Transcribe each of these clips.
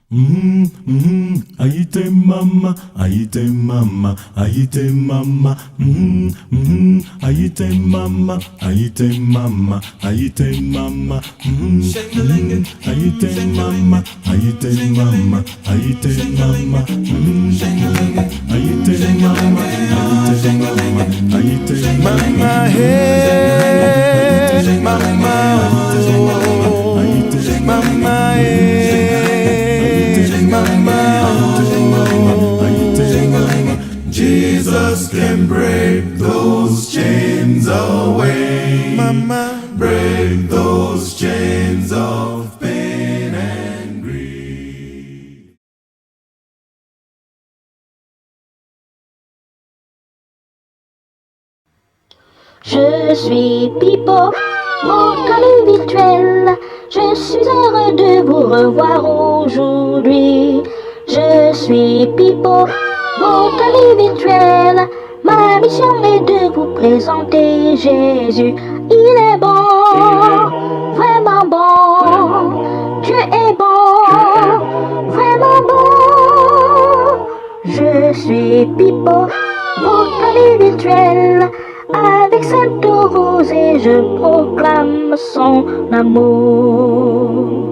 Aite mama, aite mama, aite mama, aite mama, aite mama, aite mama, aite mama, aite mama, aite mama, aite mama, aite mama, aite mama, hey, mama, oh, mama, hey, mama, Jesus can break those chains away. mama, Break those chains of pain and grief. Je suis Pipo, votre ami virtuel. Je suis heureux de vous revoir aujourd'hui. Je suis Pipo, votre ami virtuel. Ma mission est de vous présenter Jésus. Il est bon, vraiment bon. Dieu est bon, vraiment bon. Je suis Pipo, votre ami virtuel. Avec cette rose et je proclame son amour.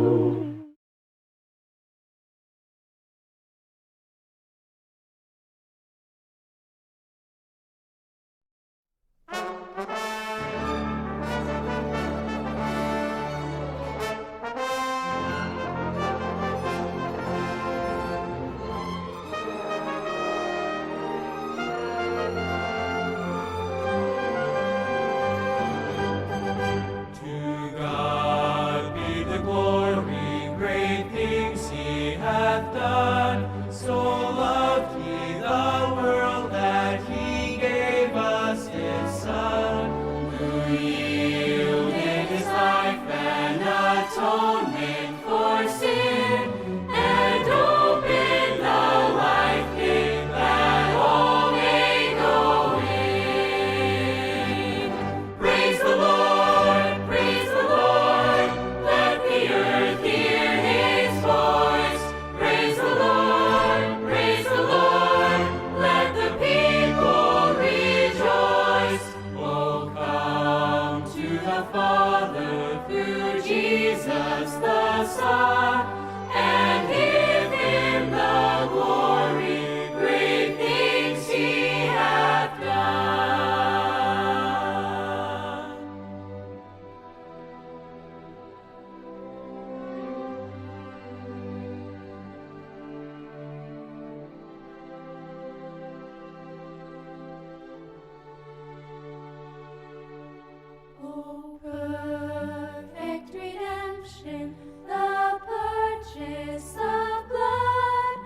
Perfect redemption, the purchase of blood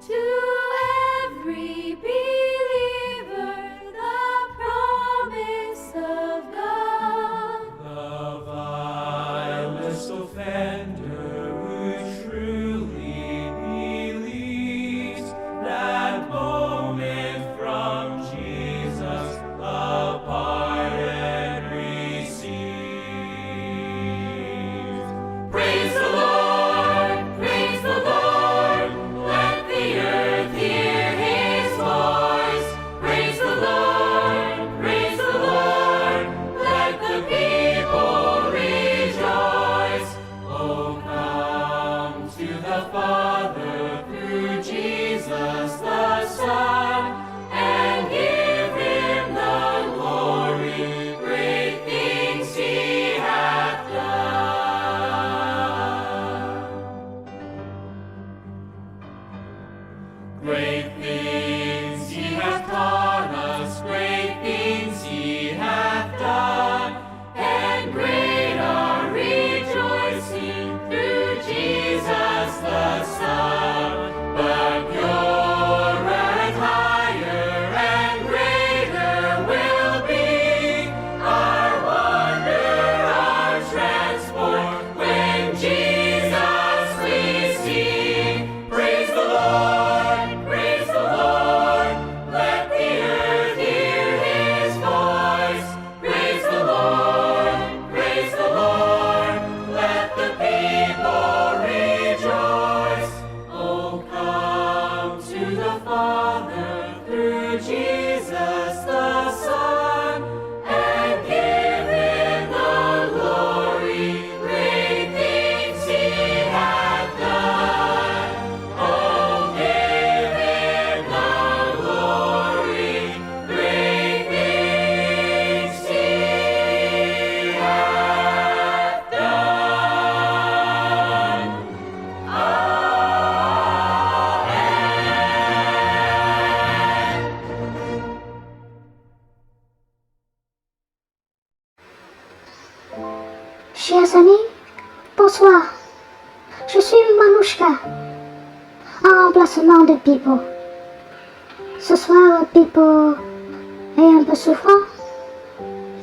to every believer, the promise of God. The vilest offender who truly believes that moment from Jesus a pardon receives. Praise the Lord, praise the Lord, let the earth hear his voice. Praise the Lord, let the people rejoice. Oh, come to the Father through Jesus the Son, and give him the glory, great things he hath done. Great things he hath taught us, great things he hath done, and great our rejoicing through Jesus the Son. But purer and higher and greater will be our wonder, our transport, when Jesus we see. Praise the Lord, praise the Lord. commencement de Pipo. Ce soir, Pipo est un peu souffrant.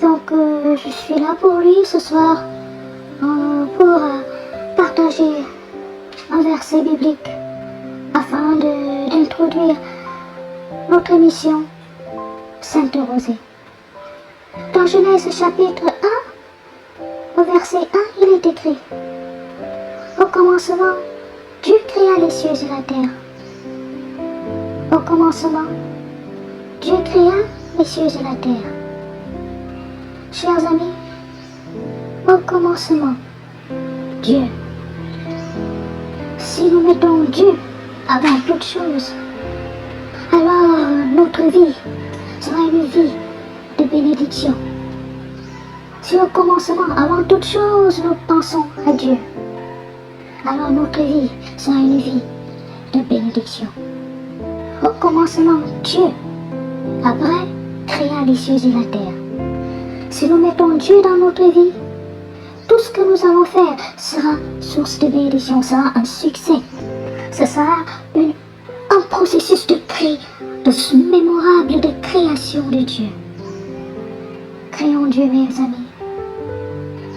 Donc, je suis là pour lui ce soir pour partager un verset biblique afin d'introduire notre émission Sainte Rosée. Dans Genèse chapitre 1, au verset 1, il est écrit: Au commencement, Dieu créa les cieux et la terre. Au commencement, Dieu créa les cieux et la terre. Chers amis, au commencement, Dieu. Si nous mettons Dieu avant toute chose, alors notre vie sera une vie de bénédiction. Si au commencement, avant toute chose, nous pensons à Dieu, alors notre vie sera une vie de bénédiction. Au commencement, Dieu, après, créa les cieux et la terre. Si nous mettons Dieu dans notre vie, tout ce que nous allons faire sera source de bénédiction, sera un succès. Ce sera un processus de mémorable de création de Dieu. Créons Dieu, mes amis.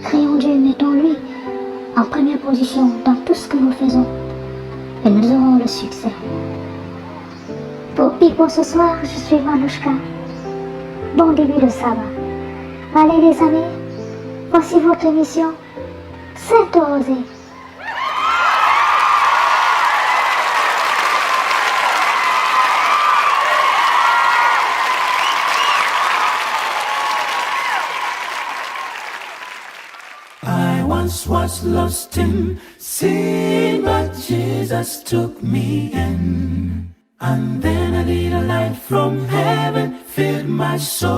Créons Dieu, mettons-lui en première position dans tout ce que nous faisons. Et nous aurons le succès. Pour Pipo ce soir, je suis Manouchka. Bon début de sabbat. Allez les amis, voici votre émission Sainte Rosée. I once was lost in sin, but Jesus took me in. And then a little light from heaven filled my soul.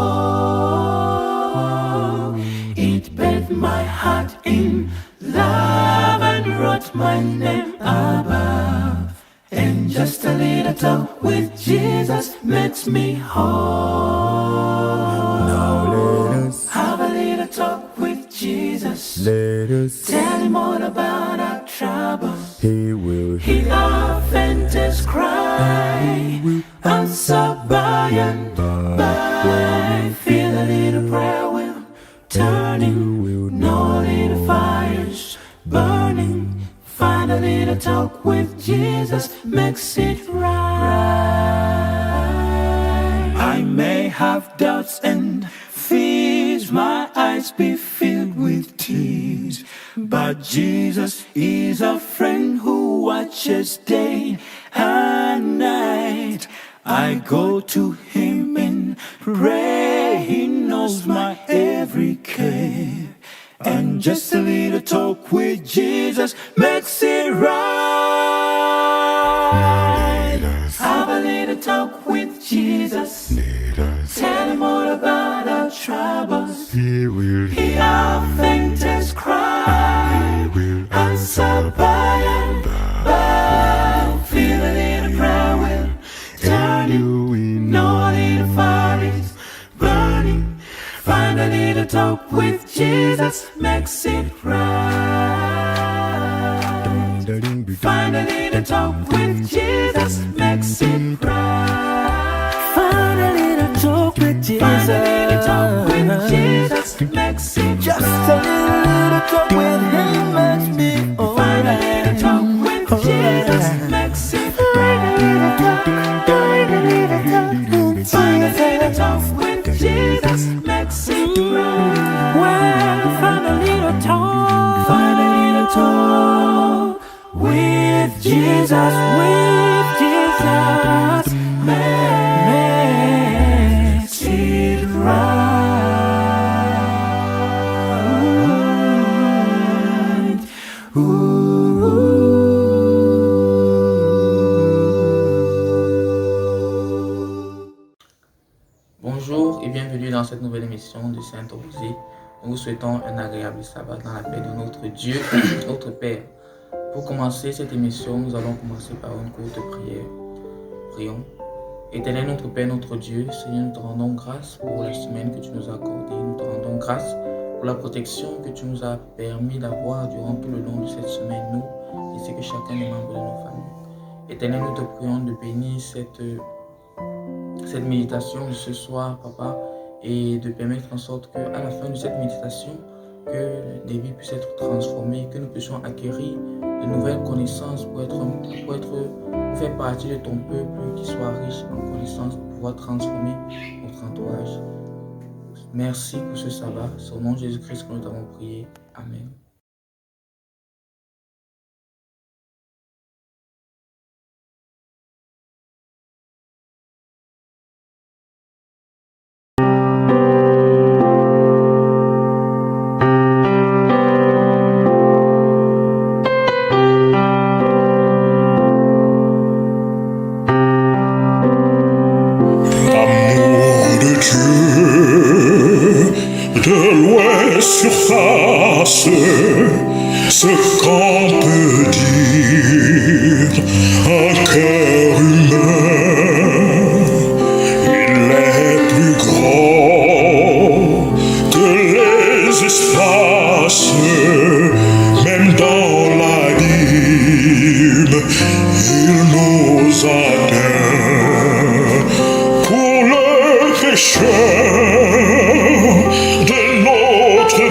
It bathed my heart in love and wrote my name above. And just a little talk with Jesus makes me whole. Now let us, Have a little talk with Jesus. let us, Tell him all about our troubles. He will Hear our faintest cry. Answer by and by. Feel a little prayer wheel turning. No little fires burning. Find a little talk with Jesus makes it right. I may have doubts and fears, my eyes be filled with tears, but Jesus is a friend who watches day and night. I go to him in prayer, he knows my every care. And just a little talk with Jesus makes it right. Have a little talk with Jesus. let us, Tell him all about our troubles. He will Hear our faintest cry. will Answer by and by. Feel a little prayer will turning. you in. No little fire is burning. Find a little talk with Jesus makes it right. Find a little talk with Jesus makes it right. Find a little talk with Jesus. Find a little talk with Jesus makes it Just right. a little talk with him makes me Find a little talk with Jesus makes it right. Find a little talk with Jesus makes it right. Well, find a little talk. Find a little talk with Jesus. With Jesus makes it right. Bonjour et bienvenue dans cette nouvelle émission de Sainte Rosée. Nous vous souhaitons un agréable sabbat dans la paix de notre Dieu, notre Père. Pour commencer cette émission, nous allons commencer par une courte prière. Prions. Éternel notre Père, notre Dieu, Seigneur, nous te rendons grâce pour la semaine que tu nous as accordée. Nous te rendons grâce pour la protection que tu nous as permis d'avoir durant tout le long de cette semaine, nous, ainsi que chacun des membres de nos familles. Éternel, nous te prions de bénir cette méditation de ce soir, Papa, et de permettre en sorte qu'à la fin de cette méditation, que des vies puissent être transformées, que nous puissions acquérir de nouvelles connaissances pour faire partie de ton peuple qui soit riche en connaissances pour pouvoir transformer notre entourage. Merci pour ce sabbat. C'est au nom de Jésus-Christ que nous t'avons prié. Amen. De loin surface, ce qu'on peut dire, un cœur humain, il est plus grand que les espaces, même dans l'abîme, il nous atteint. Pour le pécheur de notre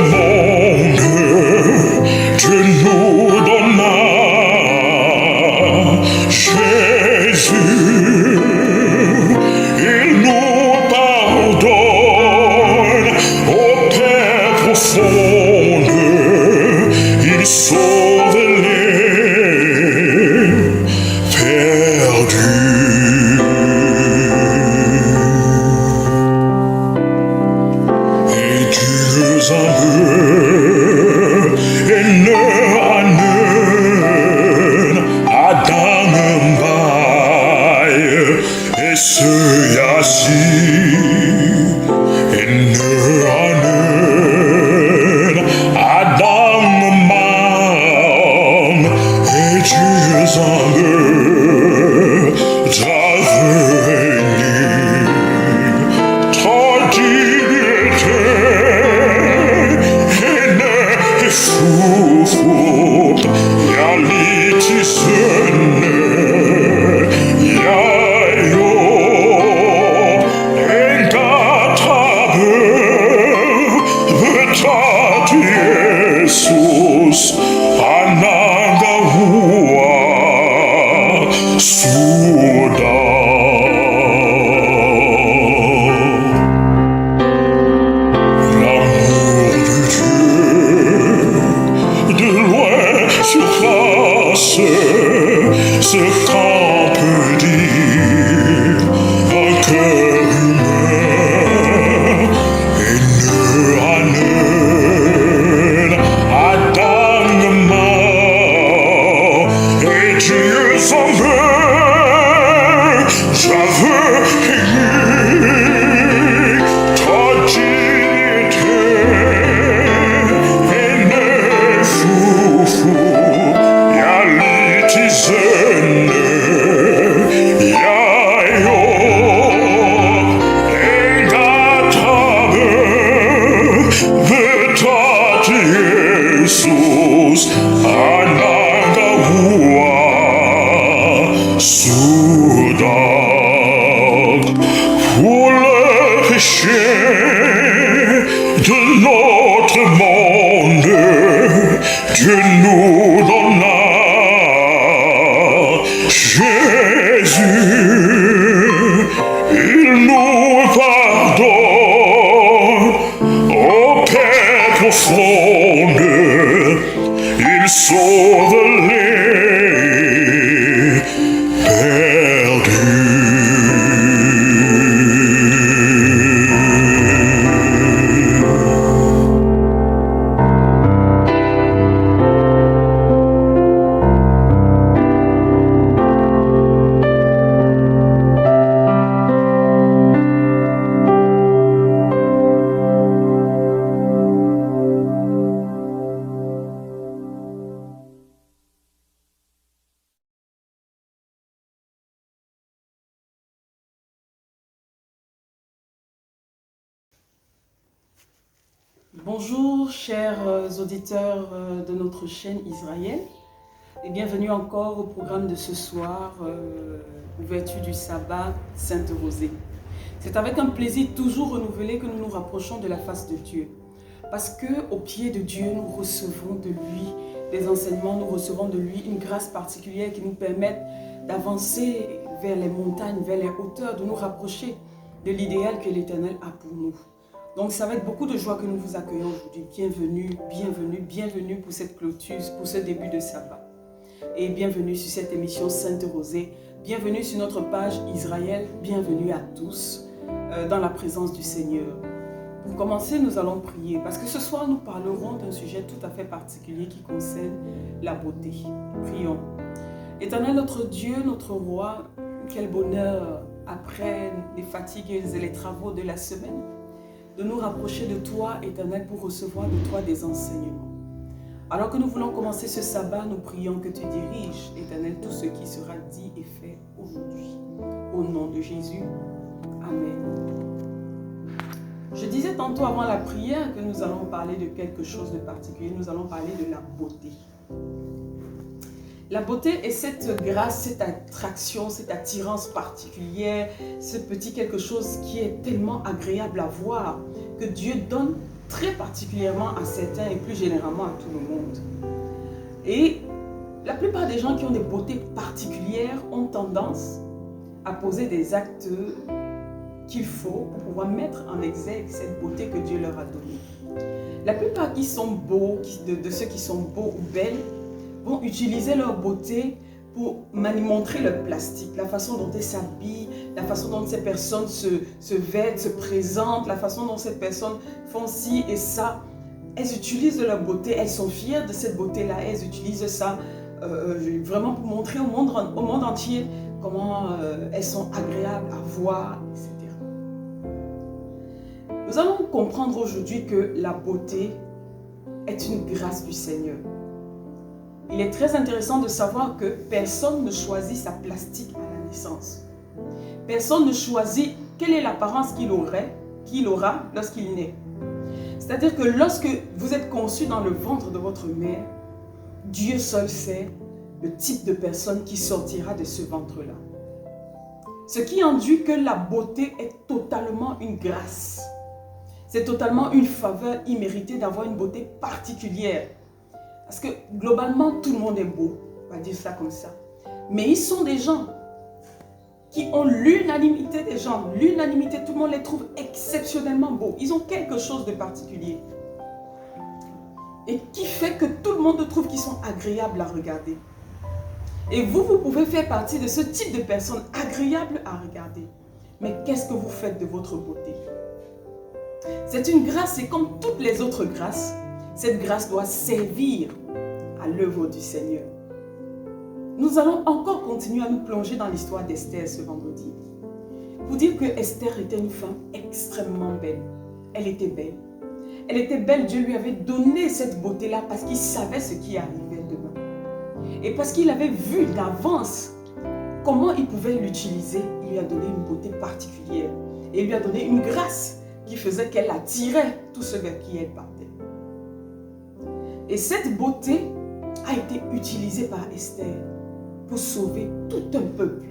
monde, Dieu nous donna Jésus. Il nous pardonne au Père profonde, il sauve les perdus. Bonjour chers auditeurs de notre chaîne Israël. Et bienvenue encore au programme de ce soir, ouverture du sabbat, Sainte Rosée. C'est avec un plaisir toujours renouvelé que nous nous rapprochons de la face de Dieu. Parce qu'au pied de Dieu, nous recevons de lui des enseignements, nous recevons de lui une grâce particulière qui nous permet d'avancer vers les montagnes, vers les hauteurs, de nous rapprocher de l'idéal que l'Éternel a pour nous. Donc ça va être beaucoup de joie que nous vous accueillons aujourd'hui. Bienvenue, bienvenue, bienvenue pour cette clôture, pour ce début de sabbat. Et bienvenue sur cette émission Sainte Rosée. Bienvenue sur notre page Israël. Bienvenue à tous dans la présence du Seigneur. Pour commencer, nous allons prier parce que ce soir, nous parlerons d'un sujet tout à fait particulier qui concerne la beauté. Prions. Éternel notre Dieu, notre Roi, quel bonheur après les fatigues et les travaux de la semaine de nous rapprocher de toi, Éternel, pour recevoir de toi des enseignements. Alors que nous voulons commencer ce sabbat, nous prions que tu diriges, Éternel, tout ce qui sera dit et fait aujourd'hui. Au nom de Jésus, Amen. Je disais tantôt avant la prière que nous allons parler de quelque chose de particulier. Nous allons parler de la beauté. La beauté est cette grâce, cette attraction, cette attirance particulière, ce petit quelque chose qui est tellement agréable à voir, que Dieu donne très particulièrement à certains et plus généralement à tout le monde. Et la plupart des gens qui ont des beautés particulières ont tendance à poser des actes qu'il faut pour pouvoir mettre en exergue cette beauté que Dieu leur a donnée. La plupart qui sont beaux, de ceux qui sont beaux ou belles, vont utiliser leur beauté pour montrer leur plastique, la façon dont elles s'habillent, la façon dont ces personnes se vêtent, se présentent, la façon dont ces personnes font ci et ça. Elles utilisent leur beauté, elles sont fières de cette beauté-là, elles utilisent ça vraiment pour montrer au monde entier comment elles sont agréables à voir, etc. Nous allons comprendre aujourd'hui que la beauté est une grâce du Seigneur. Il est très intéressant de savoir que personne ne choisit sa plastique à la naissance. Personne ne choisit quelle est l'apparence qu'il aura lorsqu'il naît. C'est-à-dire que lorsque vous êtes conçu dans le ventre de votre mère, Dieu seul sait le type de personne qui sortira de ce ventre-là. Ce qui induit que la beauté est totalement une grâce. C'est totalement une faveur imméritée d'avoir une beauté particulière. Parce que globalement, tout le monde est beau, on va dire ça comme ça. Mais ils sont des gens qui ont l'unanimité des gens. L'unanimité, tout le monde les trouve exceptionnellement beaux. Ils ont quelque chose de particulier. Et qui fait que tout le monde trouve qu'ils sont agréables à regarder. Et vous pouvez faire partie de ce type de personnes agréables à regarder. Mais qu'est-ce que vous faites de votre beauté? C'est une grâce, et comme toutes les autres grâces, cette grâce doit servir à l'œuvre du Seigneur. Nous allons encore continuer à nous plonger dans l'histoire d'Esther ce vendredi. Pour dire que Esther était une femme extrêmement belle. Elle était belle. Elle était belle, Dieu lui avait donné cette beauté-là parce qu'il savait ce qui arrivait demain. Et parce qu'il avait vu d'avance comment il pouvait l'utiliser, il lui a donné une beauté particulière. Et il lui a donné une grâce qui faisait qu'elle attirait tous ceux vers qui elle partait. Et cette beauté a été utilisée par Esther pour sauver tout un peuple,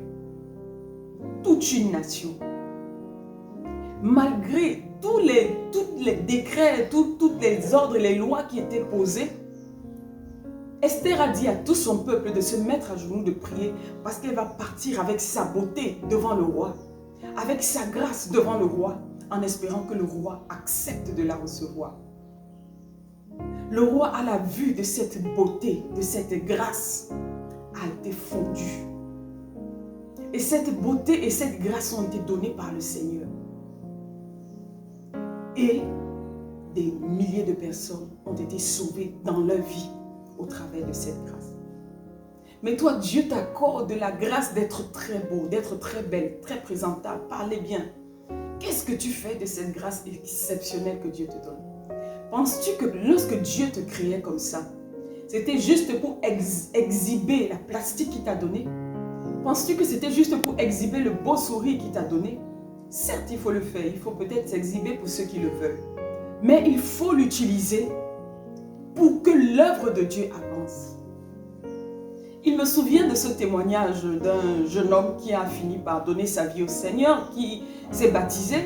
toute une nation. Malgré tous les décrets, tous les ordres, les lois qui étaient posés, Esther a dit à tout son peuple de se mettre à genoux, de prier, parce qu'elle va partir avec sa beauté devant le roi, avec sa grâce devant le roi, en espérant que le roi accepte de la recevoir. Le roi, à la vue de cette beauté, de cette grâce, a été fondu. Et cette beauté et cette grâce ont été données par le Seigneur. Et des milliers de personnes ont été sauvées dans leur vie au travers de cette grâce. Mais toi, Dieu t'accorde la grâce d'être très beau, d'être très belle, très présentable. Parlez bien. Qu'est-ce que tu fais de cette grâce exceptionnelle que Dieu te donne? Penses-tu que lorsque Dieu te créait comme ça, c'était juste pour exhiber la plastique qu'il t'a donnée? Penses-tu que c'était juste pour exhiber le beau sourire qu'il t'a donné? Certes, il faut le faire, il faut peut-être s'exhiber pour ceux qui le veulent. Mais il faut l'utiliser pour que l'œuvre de Dieu avance. Il me souvient de ce témoignage d'un jeune homme qui a fini par donner sa vie au Seigneur, qui s'est baptisé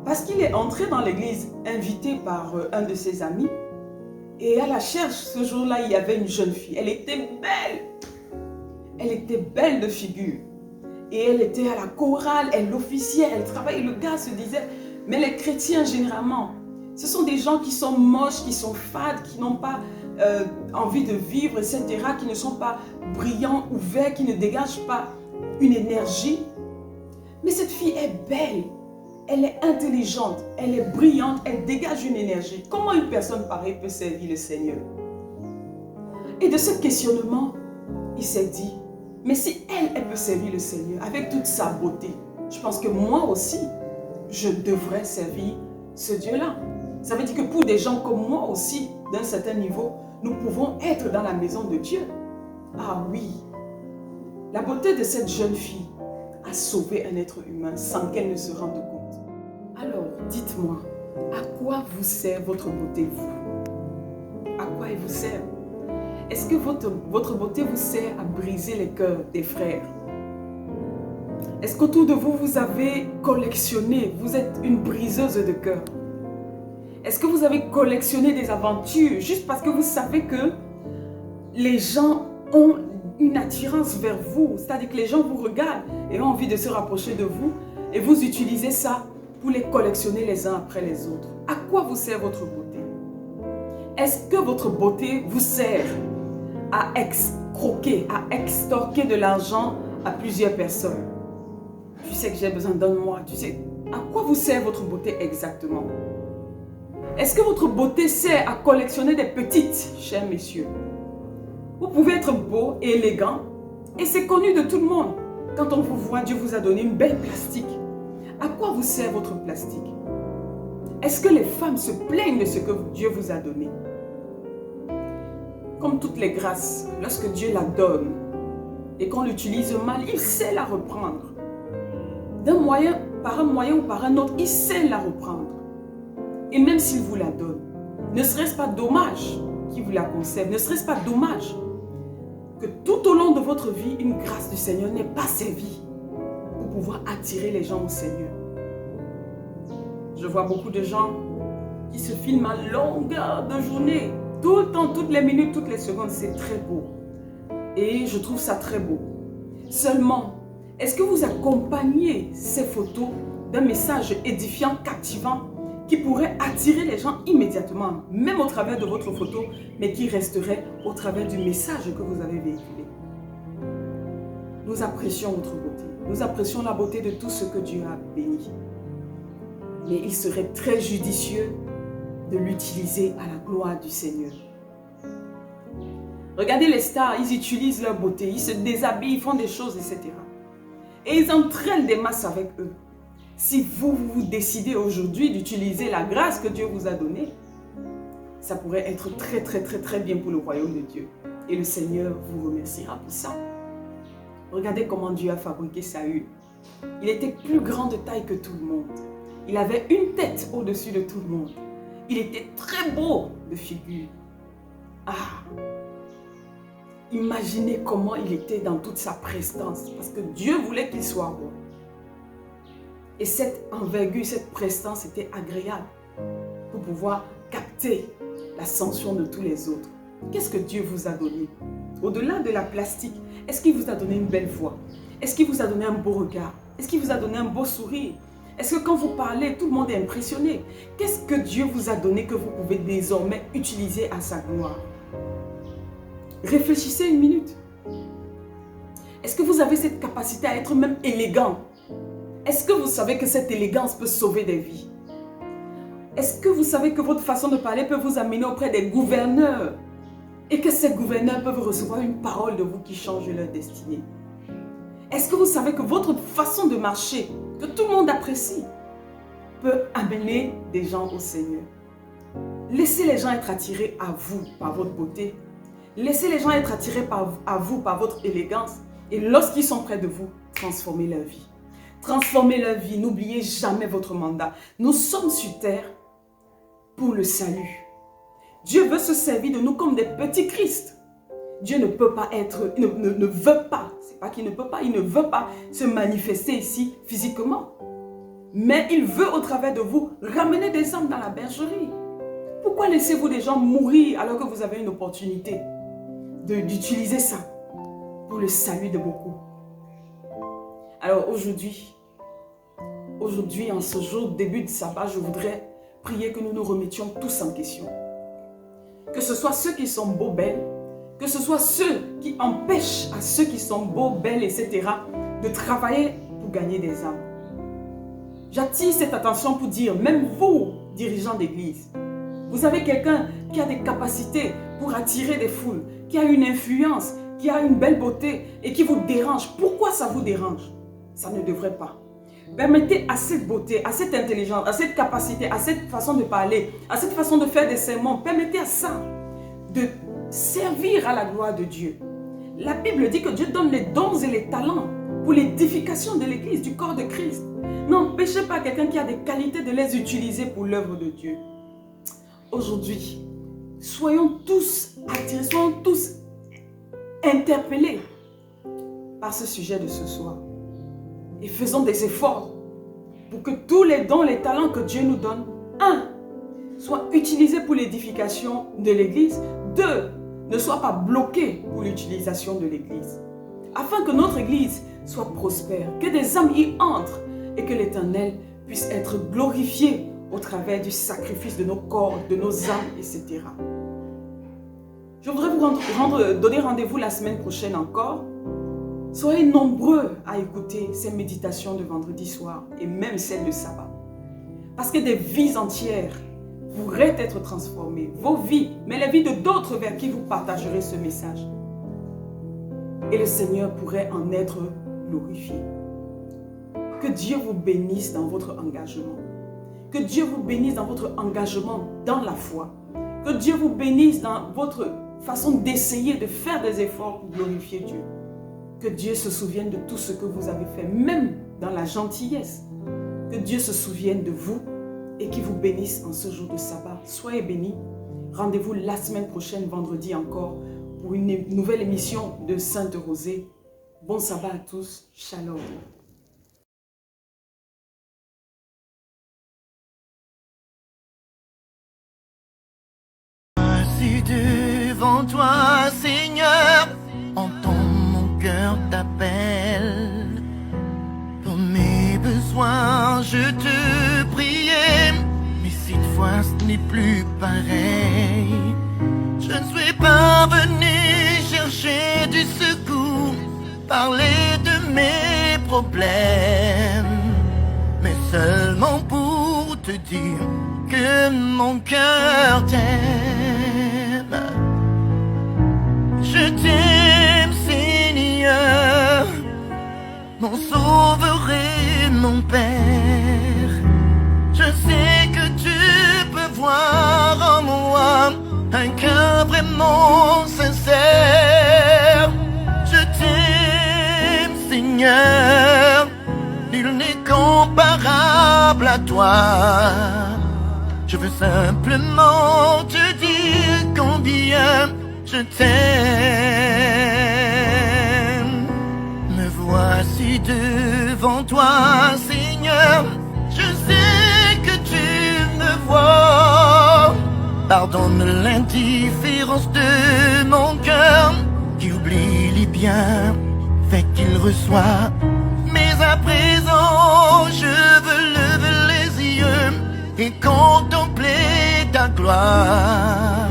parce qu'il est entré dans l'église invité par un de ses amis. Et à la cherche, ce jour-là, il y avait une jeune fille. Elle était belle. Elle était belle de figure. Et elle était à la chorale, elle officiait, elle travaillait. Le gars se disait, mais les chrétiens généralement, ce sont des gens qui sont moches, qui sont fades, qui n'ont pas envie de vivre, etc., qui ne sont pas brillants, ouverts, qui ne dégagent pas une énergie. Mais cette fille est belle, elle est intelligente, elle est brillante, elle dégage une énergie. Comment une personne pareille peut servir le Seigneur? Et de ce questionnement, il s'est dit, mais si elle peut servir le Seigneur avec toute sa beauté, je pense que moi aussi, je devrais servir ce Dieu-là. Ça veut dire que pour des gens comme moi aussi, d'un certain niveau, nous pouvons être dans la maison de Dieu. Ah oui, la beauté de cette jeune fille a sauvé un être humain sans qu'elle ne se rende compte. Alors, dites-moi, à quoi vous sert votre beauté, vous? À quoi elle vous sert? Est-ce que votre beauté vous sert à briser les cœurs des frères? Est-ce qu'autour de vous, vous avez collectionné, vous êtes une briseuse de cœur? Est-ce que vous avez collectionné des aventures juste parce que vous savez que les gens ont une attirance vers vous? C'est-à-dire que les gens vous regardent et ont envie de se rapprocher de vous et vous utilisez ça pour les collectionner les uns après les autres. À quoi vous sert votre beauté? Est-ce que votre beauté vous sert à escroquer, à extorquer de l'argent à plusieurs personnes? Tu sais que j'ai besoin, donne-moi. Tu sais, à quoi vous sert votre beauté exactement? Est-ce que votre beauté sert à collectionner des petites, chers messieurs? Vous pouvez être beau et élégant et c'est connu de tout le monde. Quand on vous voit, Dieu vous a donné une belle plastique. À quoi vous sert votre plastique? Est-ce que les femmes se plaignent de ce que Dieu vous a donné? Comme toutes les grâces, lorsque Dieu la donne et qu'on l'utilise mal, il sait la reprendre. D'un moyen, par un moyen ou par un autre, il sait la reprendre. Et même s'il vous la donne, ne serait-ce pas dommage qu'il vous la conserve? Ne serait-ce pas dommage que tout au long de votre vie, une grâce du Seigneur n'ait pas servi pour pouvoir attirer les gens au Seigneur? Je vois beaucoup de gens qui se filment à longueur de journée, tout le temps, toutes les minutes, toutes les secondes. C'est très beau. Et je trouve ça très beau. Seulement, est-ce que vous accompagnez ces photos d'un message édifiant, captivant, qui pourrait attirer les gens immédiatement, même au travers de votre photo, mais qui resterait au travers du message que vous avez véhiculé? Nous apprécions votre beauté. Nous apprécions la beauté de tout ce que Dieu a béni. Mais il serait très judicieux de l'utiliser à la gloire du Seigneur. Regardez les stars, ils utilisent leur beauté, ils se déshabillent, ils font des choses, etc. Et ils entraînent des masses avec eux. Si vous décidez aujourd'hui d'utiliser la grâce que Dieu vous a donnée, ça pourrait être très très très très bien pour le royaume de Dieu. Et le Seigneur vous remerciera pour ça. Regardez comment Dieu a fabriqué Saül. Il était plus grand de taille que tout le monde. Il avait une tête au-dessus de tout le monde. Il était très beau de figure. Ah! Imaginez comment il était dans toute sa prestance. Parce que Dieu voulait qu'il soit beau. Et cette envergure, cette prestance était agréable pour pouvoir capter l'ascension de tous les autres. Qu'est-ce que Dieu vous a donné? Au-delà de la plastique, est-ce qu'il vous a donné une belle voix? Est-ce qu'il vous a donné un beau regard? Est-ce qu'il vous a donné un beau sourire? Est-ce que quand vous parlez, tout le monde est impressionné? Qu'est-ce que Dieu vous a donné que vous pouvez désormais utiliser à sa gloire? Réfléchissez une minute. Est-ce que vous avez cette capacité à être même élégant? Est-ce que vous savez que cette élégance peut sauver des vies? Est-ce que vous savez que votre façon de parler peut vous amener auprès des gouverneurs et que ces gouverneurs peuvent recevoir une parole de vous qui change leur destinée? Est-ce que vous savez que votre façon de marcher, que tout le monde apprécie, peut amener des gens au Seigneur? Laissez les gens être attirés à vous par votre beauté. Laissez les gens être attirés à vous par votre élégance. Et lorsqu'ils sont près de vous, transformez leur vie. Transformez leur vie. N'oubliez jamais votre mandat. Nous sommes sur terre pour le salut. Dieu veut se servir de nous comme des petits Christ. Dieu ne peut pas être, ne veut pas, c'est pas qu'il ne peut pas, il ne veut pas se manifester ici physiquement. Mais il veut au travers de vous ramener des âmes dans la bergerie. Pourquoi laissez-vous des gens mourir alors que vous avez une opportunité d'utiliser ça pour le salut de beaucoup? Alors aujourd'hui, en ce jour, début de sabbat, je voudrais prier que nous nous remettions tous en question. Que ce soit ceux qui sont beaux, belles, que ce soit ceux qui empêchent à ceux qui sont beaux, belles, etc. de travailler pour gagner des âmes. J'attire cette attention pour dire, même vous, dirigeants d'église, vous avez quelqu'un qui a des capacités pour attirer des foules, qui a une influence, qui a une belle beauté et qui vous dérange. Pourquoi ça vous dérange? Ça ne devrait pas. Permettez à cette beauté, à cette intelligence, à cette capacité, à cette façon de parler, à cette façon de faire des sermons, permettez à ça de servir à la gloire de Dieu. La Bible dit que Dieu donne les dons et les talents pour l'édification de l'église, du corps de Christ. N'empêchez pas quelqu'un qui a des qualités de les utiliser pour l'œuvre de Dieu. Aujourd'hui, soyons tous attirés, soyons tous interpellés par ce sujet de ce soir. Et faisons des efforts pour que tous les dons, les talents que Dieu nous donne, 1, soient utilisés pour l'édification de l'église, 2, ne soient pas bloqués pour l'utilisation de l'église. Afin que notre église soit prospère, que des âmes y entrent et que l'Éternel puisse être glorifié au travers du sacrifice de nos corps, de nos âmes, etc. Je voudrais vous donner rendez-vous la semaine prochaine encore. Soyez nombreux à écouter ces méditations de vendredi soir et même celles de sabbat. Parce que des vies entières pourraient être transformées, vos vies, mais les vies de d'autres vers qui vous partagerez ce message. Et le Seigneur pourrait en être glorifié. Que Dieu vous bénisse dans votre engagement. Que Dieu vous bénisse dans votre engagement dans la foi. Que Dieu vous bénisse dans votre façon d'essayer de faire des efforts pour glorifier Dieu. Que Dieu se souvienne de tout ce que vous avez fait, même dans la gentillesse. Que Dieu se souvienne de vous et qu'il vous bénisse en ce jour de sabbat. Soyez bénis. Rendez-vous la semaine prochaine, vendredi encore, pour une nouvelle émission de Sainte Rosée. Bon sabbat à tous. Shalom. Assis devant toi, Seigneur, entends mon cœur t'appelle. Pour mes besoins, je te priais, mais cette fois ce n'est plus pareil. Je ne suis pas venu chercher du secours, parler de mes problèmes, mais seulement pour te dire que mon cœur t'aime. Je t'aime, Seigneur, mon sauveur et mon Père. Je sais que tu peux voir en moi un cœur vraiment sincère. Je t'aime, Seigneur, nul n'est comparable à toi. Je veux simplement te dire combien je t'aime. Me voici devant toi, Seigneur. Je sais que tu me vois. Pardonne l'indifférence de mon cœur qui oublie les biens fait qu'il reçoit. Mais à présent, je veux lever les yeux et contempler ta gloire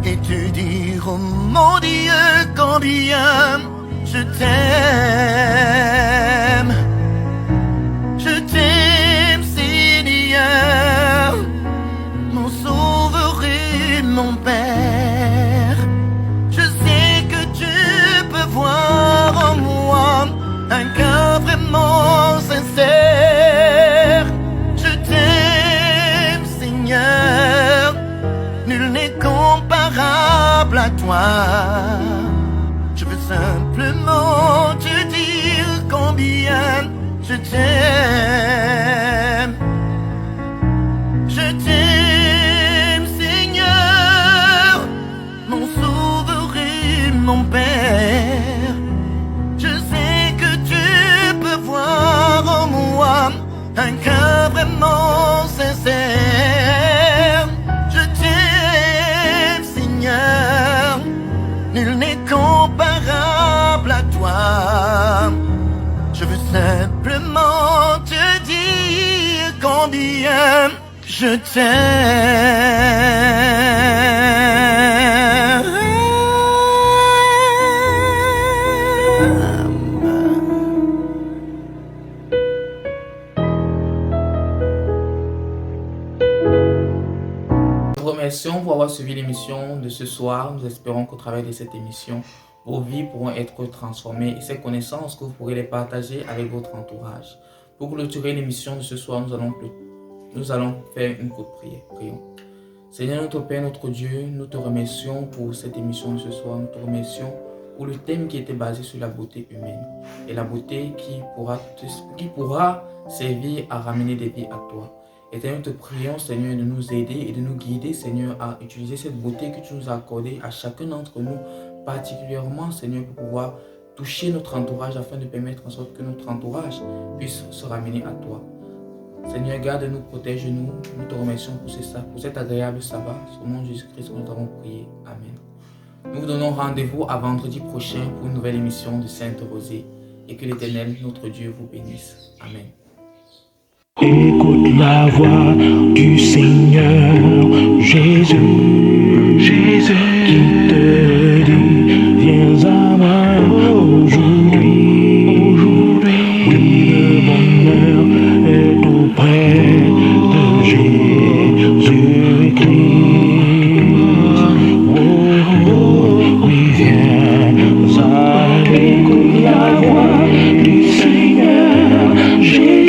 et te dire, oh mon Dieu, combien je t'aime. Je t'aime, Seigneur, mon sauveur et mon Père. Je sais que tu peux voir en moi un cœur vraiment sincère. Je t'aime, Seigneur, nul n'est comparable à toi. Je veux simplement te dire combien je t'aime. Je t'aime, Seigneur, mon sauveur et mon Je veux simplement te dire combien je Nous vous remercions pour avoir suivi l'émission de ce soir. Nous espérons qu'au travers de cette émission, vos vies pourront être transformées et ces connaissances que vous pourrez les partager avec votre entourage. Pour clôturer l'émission de ce soir, nous allons faire une courte prière. Prions. Seigneur notre Père, notre Dieu, nous te remercions pour cette émission de ce soir. Nous te remercions pour le thème qui était basé sur la beauté humaine et la beauté qui pourra servir à ramener des vies à toi. Et Seigneur, nous te prions, Seigneur, de nous aider et de nous guider, Seigneur, à utiliser cette beauté que tu nous as accordée à chacun d'entre nous, particulièrement, Seigneur, pour pouvoir toucher notre entourage afin de permettre en sorte que notre entourage puisse se ramener à toi. Seigneur, garde-nous, protège-nous. Nous te remercions pour cet agréable sabbat. Au nom de Jésus-Christ, nous avons prié. Amen. Nous vous donnons rendez-vous à vendredi prochain pour une nouvelle émission de Sainte Rosée. Et que l'Éternel, notre Dieu, vous bénisse. Amen. Écoute la voix du Seigneur Jésus, Jésus qui te dit, viens à moi aujourd'hui, oui, le bonheur est tout près de Jésus-Christ. Oui, viens à lui. Écoute la voix du Seigneur Jésus.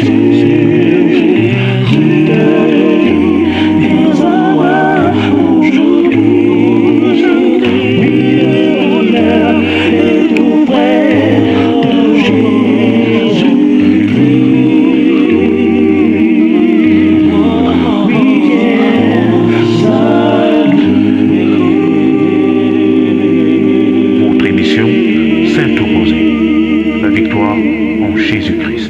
Sainte Rosée, la victoire en Jésus-Christ.